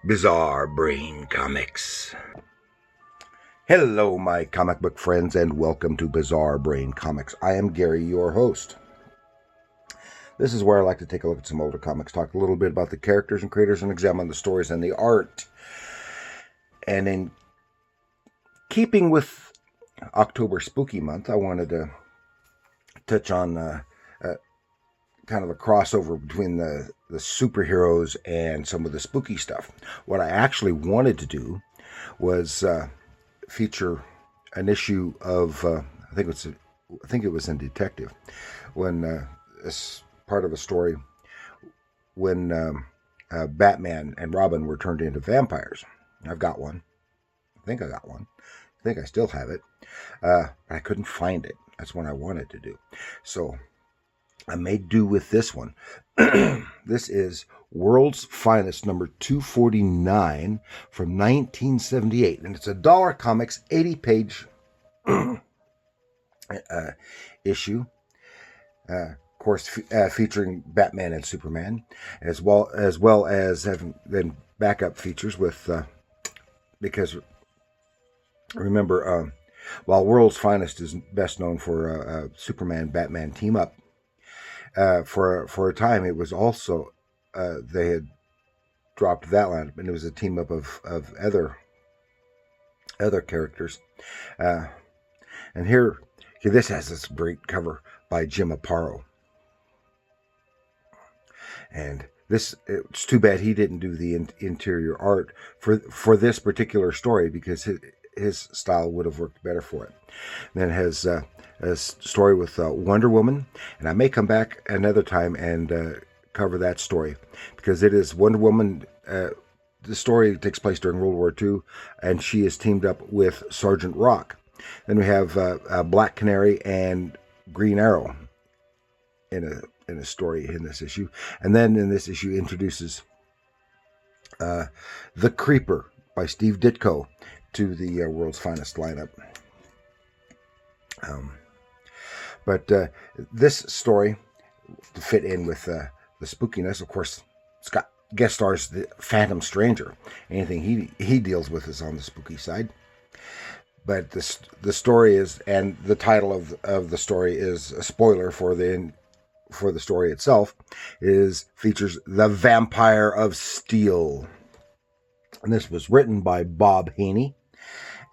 Bizarre Brain Comics. Hello, my comic book friends, and welcome to Bizarre Brain Comics. I am Gary, your host. This is where I like to take a look at some older comics, talk a little bit about the characters and creators, and examine the stories and the art. And in keeping with October Spooky Month, I wanted to touch on kind of a crossover between the superheroes and some of the spooky stuff. What I actually wanted to do was feature an issue of I think it was in Detective, when it's part of a story when Batman and Robin were turned into vampires. I've got one. I think I got one. I think I still have it. But I couldn't find it. That's what I wanted to do. So I made do with this one. This is World's Finest, number 249 from 1978. And it's a Dollar Comics 80-page issue. Of course, featuring Batman and Superman, as well as having then backup features with, because remember, while World's Finest is best known for a Superman-Batman team-up, for a time it was also, they had dropped that line, and it was a team-up of other characters. And here, this has this great cover by Jim Aparo. And it's too bad he didn't do the interior art for this particular story, because his style would have worked better for it. And then it has a story with Wonder Woman, and I may come back another time and cover that story, because it is Wonder Woman. The story takes place during World War II, and she is teamed up with Sergeant Rock. Then we have Black Canary and Green Arrow in a story in this issue, and then in this issue introduces The Creeper by Steve Ditko to the World's Finest lineup. But this story, to fit in with the spookiness, of course, it's got guest stars the Phantom Stranger. Anything he deals with is on the spooky side. But the story is, and the title of the story is a spoiler for the story itself, features The Vampire of Steel. And this was written by Bob Haney,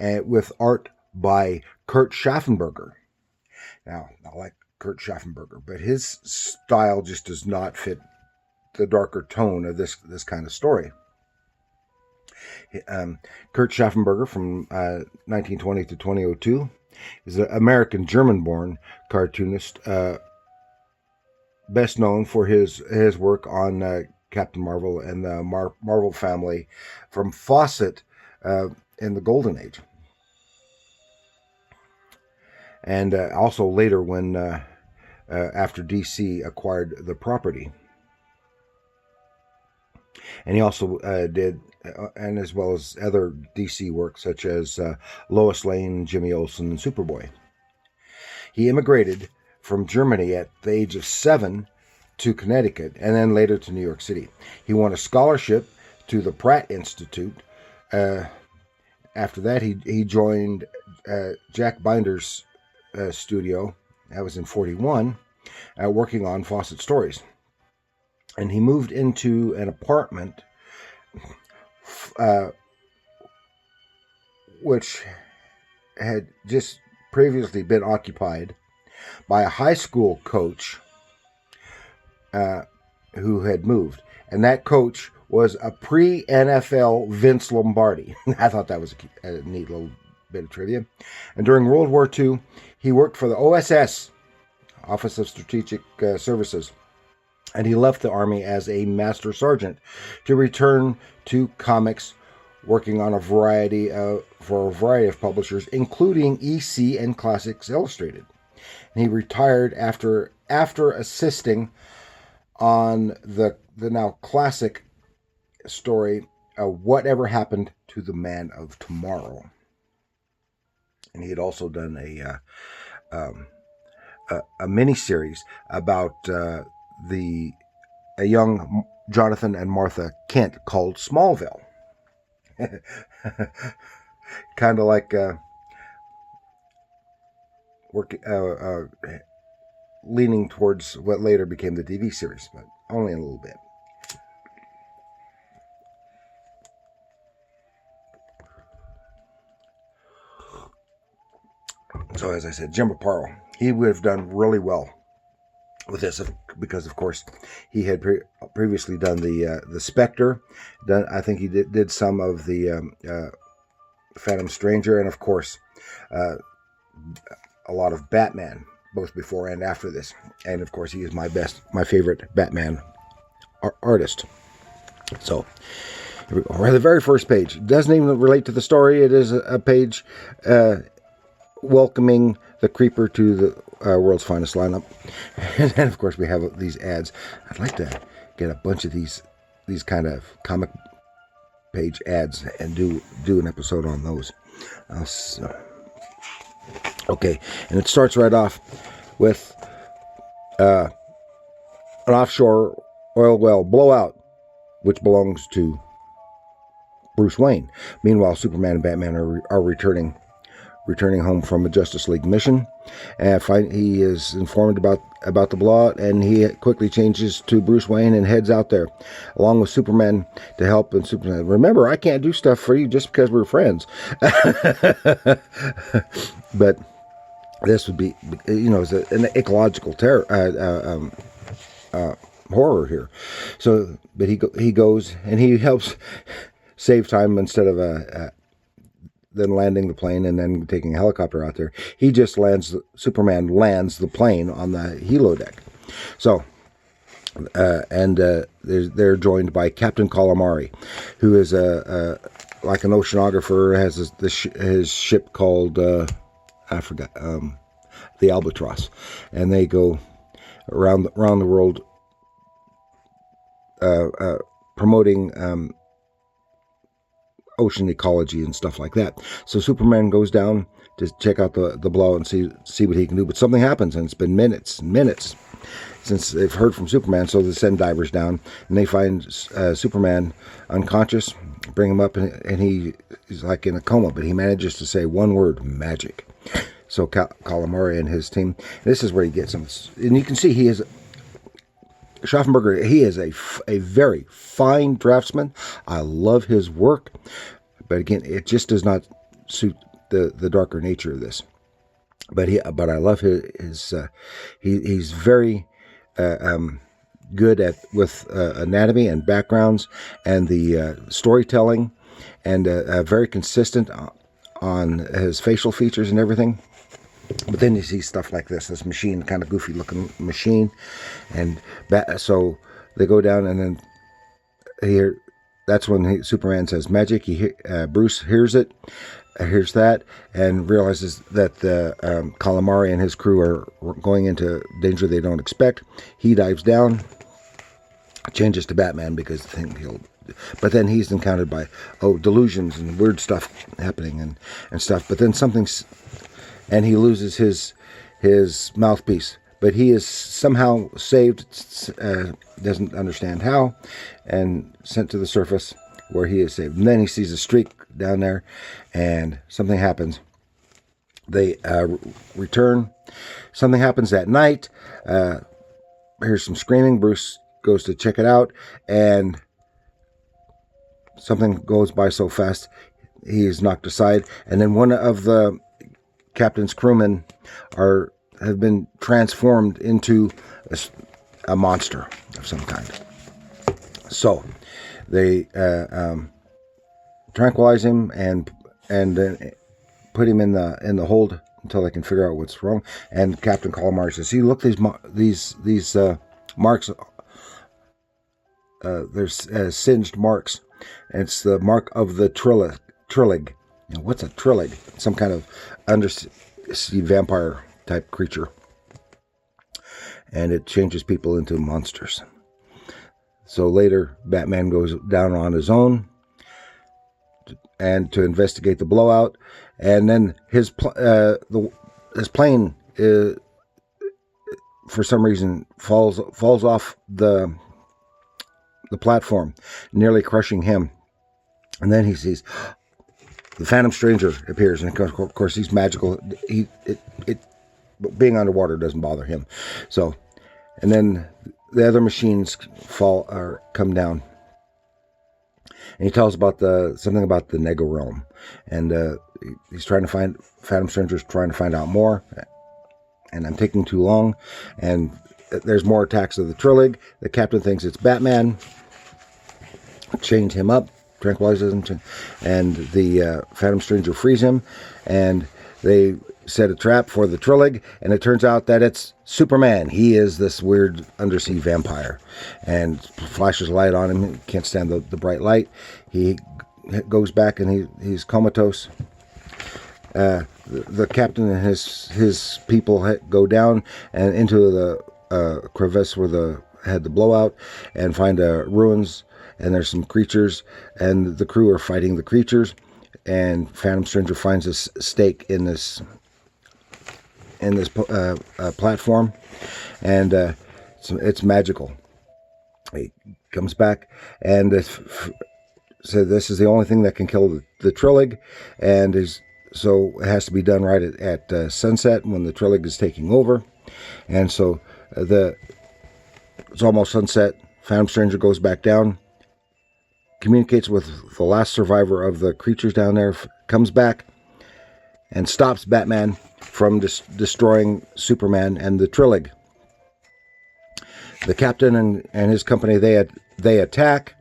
and with art by Kurt Schaffenberger. Now, I like Kurt Schaffenberger, but his style just does not fit the darker tone of this kind of story. Kurt Schaffenberger, from 1920 to 2002, is an American-German-born cartoonist, best known for his work on Captain Marvel and the Marvel family from Fawcett in the Golden Age. And also later when, after DC acquired the property. And he also did, and as well as other DC work such as Lois Lane, Jimmy Olsen, and Superboy. He immigrated from Germany at the age of 7 to Connecticut, and then later to New York City. He won a scholarship to the Pratt Institute. After that, he joined Jack Binder's studio. That was in 1941, working on Fawcett stories. And he moved into an apartment which had just previously been occupied by a high school coach who had moved. And that coach was a pre-NFL Vince Lombardi. I thought that was a neat little bit of trivia. And during World War II, he worked for the OSS, Office of Strategic Services, and he left the Army as a master sergeant to return to comics, working on for a variety of publishers, including EC and Classics Illustrated. And he retired after assisting on the now classic story, Whatever Happened to the Man of Tomorrow. And he had also done a mini-series about a young Jonathan and Martha Kent called Smallville. Kind of like leaning towards what later became the TV series, but only a little bit. So as I said, Jim Aparo, he would have done really well with this because, of course, he had previously done the Spectre. I think he did some of the Phantom Stranger, and of course, a lot of Batman, both before and after this. And of course, he is my favorite Batman artist. So, here we go. We're at the very first page. It doesn't even relate to the story. It is a page welcoming the Creeper to the world's finest lineup. And then, of course, we have these ads. I'd like to get a bunch of these kind of comic page ads and do an episode on those. Okay, and it starts right off with an offshore oil well blowout, which belongs to Bruce Wayne. Meanwhile, Superman and Batman are returning home from a Justice League mission, and he is informed about the blowout, and he quickly changes to Bruce Wayne and heads out there along with Superman to help. And Superman, remember, I can't do stuff for you just because we're friends. But this would be, an ecological horror here. So, but he goes and he helps save time instead of then landing the plane and then taking a helicopter out there. He just Superman lands the plane on the helo deck. So, they're joined by Captain Calamari, who is like an oceanographer, has his ship called, I forgot, the Albatross. And they go around the world promoting ocean ecology and stuff like that. So Superman goes down to check out the blowout and see what he can do. But something happens, and it's been minutes since they've heard from Superman. So they send divers down, and they find Superman unconscious, bring him up, and he's like in a coma, but he manages to say one word: magic. So Calamari and his team, this is where he gets him. And you can see he is Schaffenberger. He is a very fine draftsman. I love his work, but again, it just does not suit the darker nature of this. But I love his he's very good with anatomy and backgrounds and the storytelling, and very consistent on his facial features and everything. But then you see stuff like this machine, kind of goofy looking machine, and so they go down, and then that's when Superman says magic. Bruce hears it, hears that, and realizes that the Calamari and his crew are going into danger they don't expect. He dives down, changes to Batman because but then he's encountered by delusions and weird stuff happening and stuff. But then and he loses his mouthpiece, but he is somehow saved, doesn't understand how, and sent to the surface where he is saved. And then he sees a streak down there, and something happens. They return. Something happens that night. Here's some screaming. Bruce goes to check it out, and something goes by so fast he is knocked aside. And then one of the captain's crewmen have been transformed into a monster of some kind. So they tranquilize him and put him in the hold until they can figure out what's wrong. And Captain Calamari says, "See, look, these marks. There's singed marks. And it's the mark of the Trillig. Now, what's a Trillig? Some kind of undersea vampire type creature, and it changes people into monsters." So later, Batman goes down on his own to investigate the blowout, and then his plane for some reason falls off the platform, nearly crushing him. And then he sees the Phantom Stranger appears, and of course he's magical. Being underwater doesn't bother him. So, and then the other machines come down, and he tells about something about the Nego realm, and he's trying to find Phantom Stranger's trying to find out more. And I'm taking too long, and there's more attacks of the Trillig. The captain thinks it's Batman. Chains him up, tranquilizes him, and the Phantom Stranger frees him, and they set a trap for the Trillig, and it turns out that it's Superman. He is this weird undersea vampire, and flashes light on him. He can't stand the bright light. He goes back, and he's comatose. The captain and his people go down and into the crevice where had the blowout, and find ruins, and there's some creatures, and the crew are fighting the creatures, and Phantom Stranger finds a stake in this platform, and it's magical. He comes back and said this is the only thing that can kill the Trillig, and so it has to be done right at sunset when the Trillig is taking over. And so it's almost sunset. Phantom Stranger goes back down, communicates with the last survivor of the creatures down there, comes back, and stops Batman from destroying Superman and the Trillig. The captain and his company, they attack.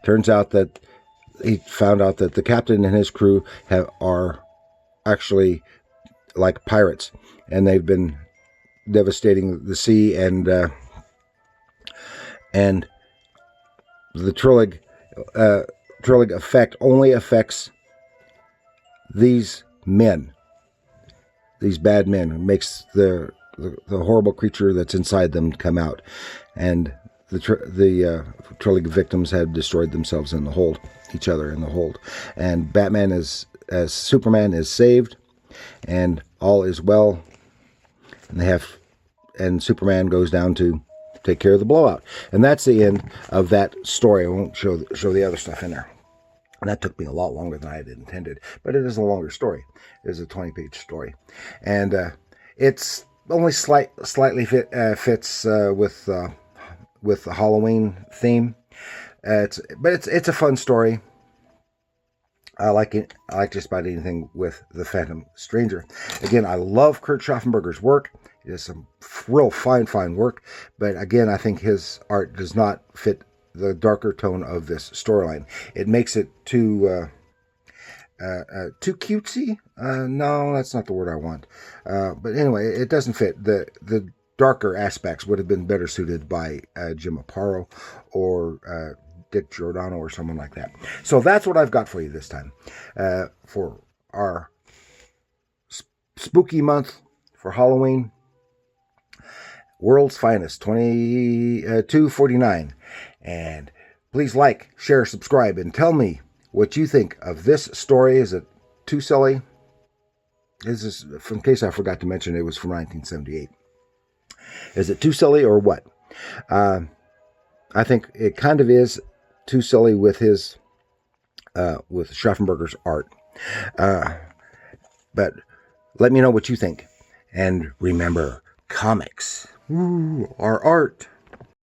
Turns out that he found out that the captain and his crew are actually like pirates, and they've been devastating the sea, and the Trillig effect only affects these men, these bad men. It makes the horrible creature that's inside them come out, and the Trillig victims have destroyed themselves in the hold, each other in the hold, and Batman as Superman is saved, and all is well, and Superman goes down to take care of the blowout, and that's the end of that story. I won't show the other stuff in there. And that took me a lot longer than I had intended, but it is a longer story. It is a 20-page story, and it's only slightly fits with the Halloween theme. It's a fun story. I like it. I like just about anything with the Phantom Stranger. Again, I love Kurt Schaffenberger's work. It is some real fine work, but again, I think his art does not fit the darker tone of this storyline. It makes it too cutesy. No, that's not the word I want. But anyway, it doesn't fit. The darker aspects would have been better suited by Jim Aparo or Dick Giordano or someone like that. So that's what I've got for you this time for our spooky month for Halloween. World's Finest 2249. And please like, share, subscribe, and tell me what you think of this story. Is it too silly? This is, in case I forgot to mention, it was from 1978. Is it too silly or what? I think it kind of is too silly with his with Schaffenberger's art. But let me know what you think. And remember, comics are art.